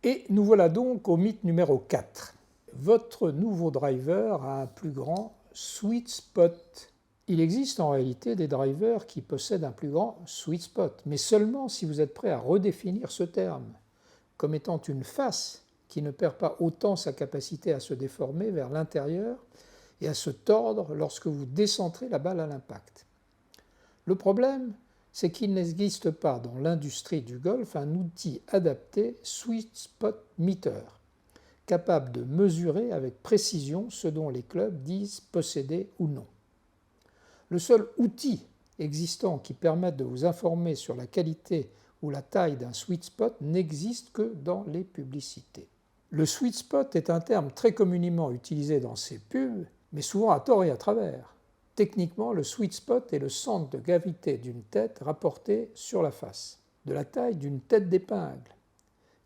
Et nous voilà donc au mythe numéro 4. Votre nouveau driver a un plus grand sweet spot. Il existe en réalité des drivers qui possèdent un plus grand sweet spot, mais seulement si vous êtes prêt à redéfinir ce terme comme étant une face qui ne perd pas autant sa capacité à se déformer vers l'intérieur et à se tordre lorsque vous décentrez la balle à l'impact. Le problème, c'est qu'il n'existe pas dans l'industrie du golf un outil adapté Sweet Spot Meter, capable de mesurer avec précision ce dont les clubs disent posséder ou non. Le seul outil existant qui permette de vous informer sur la qualité ou la taille d'un sweet spot n'existe que dans les publicités. Le sweet spot est un terme très communément utilisé dans ces pubs, mais souvent à tort et à travers. Techniquement, le sweet spot est le centre de gravité d'une tête rapportée sur la face, de la taille d'une tête d'épingle,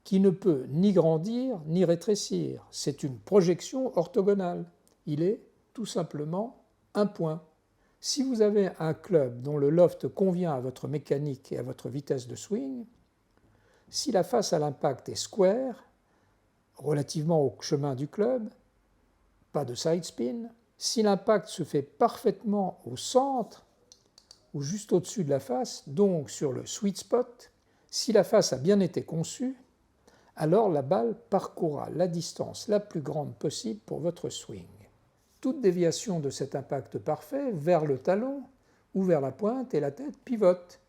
qui ne peut ni grandir ni rétrécir. C'est une projection orthogonale. Il est tout simplement un point. Si vous avez un club dont le loft convient à votre mécanique et à votre vitesse de swing, si la face à l'impact est square, relativement au chemin du club, pas de side spin, si l'impact se fait parfaitement au centre ou juste au-dessus de la face, donc sur le sweet spot, si la face a bien été conçue, alors la balle parcourra la distance la plus grande possible pour votre swing. Toute déviation de cet impact parfait vers le talon ou vers la pointe et la tête pivote,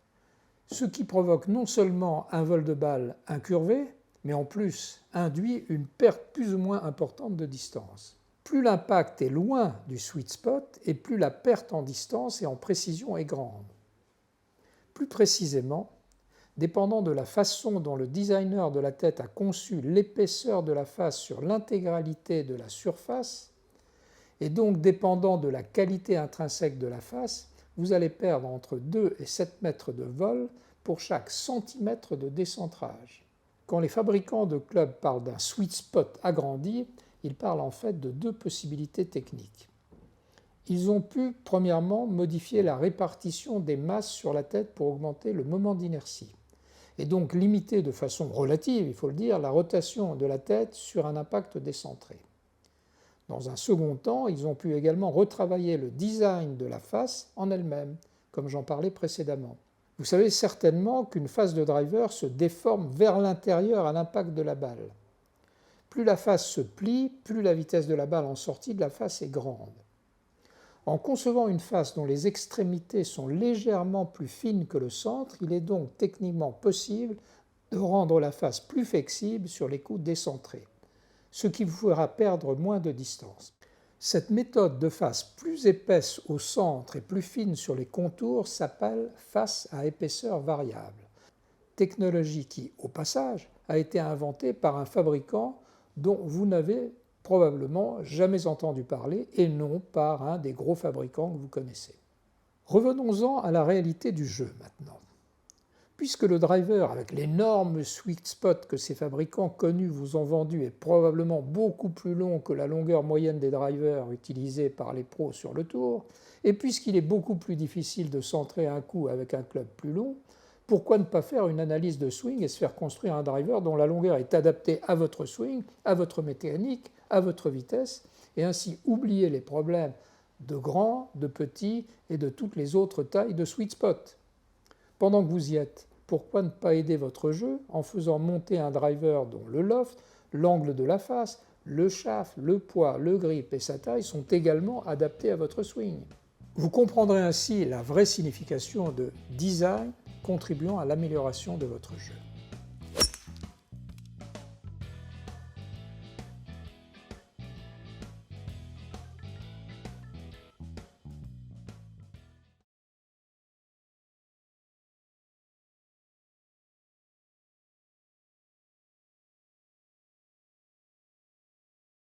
ce qui provoque non seulement un vol de balle incurvé, mais en plus induit une perte plus ou moins importante de distance. Plus l'impact est loin du sweet spot et plus la perte en distance et en précision est grande. Plus précisément, dépendant de la façon dont le designer de la tête a conçu l'épaisseur de la face sur l'intégralité de la surface, et donc dépendant de la qualité intrinsèque de la face, vous allez perdre entre 2 et 7 mètres de vol pour chaque centimètre de décentrage. Quand les fabricants de clubs parlent d'un sweet spot agrandi, ils parlent en fait de deux possibilités techniques. Ils ont pu, premièrement, modifier la répartition des masses sur la tête pour augmenter le moment d'inertie, et donc limiter de façon relative, il faut le dire, la rotation de la tête sur un impact décentré. Dans un second temps, ils ont pu également retravailler le design de la face en elle-même, comme j'en parlais précédemment. Vous savez certainement qu'une face de driver se déforme vers l'intérieur à l'impact de la balle. Plus la face se plie, plus la vitesse de la balle en sortie de la face est grande. En concevant une face dont les extrémités sont légèrement plus fines que le centre, il est donc techniquement possible de rendre la face plus flexible sur les coups décentrés, ce qui vous fera perdre moins de distance. Cette méthode de face plus épaisse au centre et plus fine sur les contours s'appelle face à épaisseur variable, technologie qui, au passage, a été inventée par un fabricant dont vous n'avez probablement jamais entendu parler et non par un des gros fabricants que vous connaissez. Revenons-en à la réalité du jeu maintenant. Puisque le driver, avec l'énorme sweet spot que ces fabricants connus vous ont vendu, est probablement beaucoup plus long que la longueur moyenne des drivers utilisés par les pros sur le tour, et puisqu'il est beaucoup plus difficile de centrer un coup avec un club plus long, pourquoi ne pas faire une analyse de swing et se faire construire un driver dont la longueur est adaptée à votre swing, à votre mécanique, à votre vitesse, et ainsi oublier les problèmes de grands, de petits et de toutes les autres tailles de sweet spot. Pendant que vous y êtes, pourquoi ne pas aider votre jeu en faisant monter un driver dont le loft, l'angle de la face, le shaft, le poids, le grip et sa taille sont également adaptés à votre swing. Vous comprendrez ainsi la vraie signification de design contribuant à l'amélioration de votre jeu.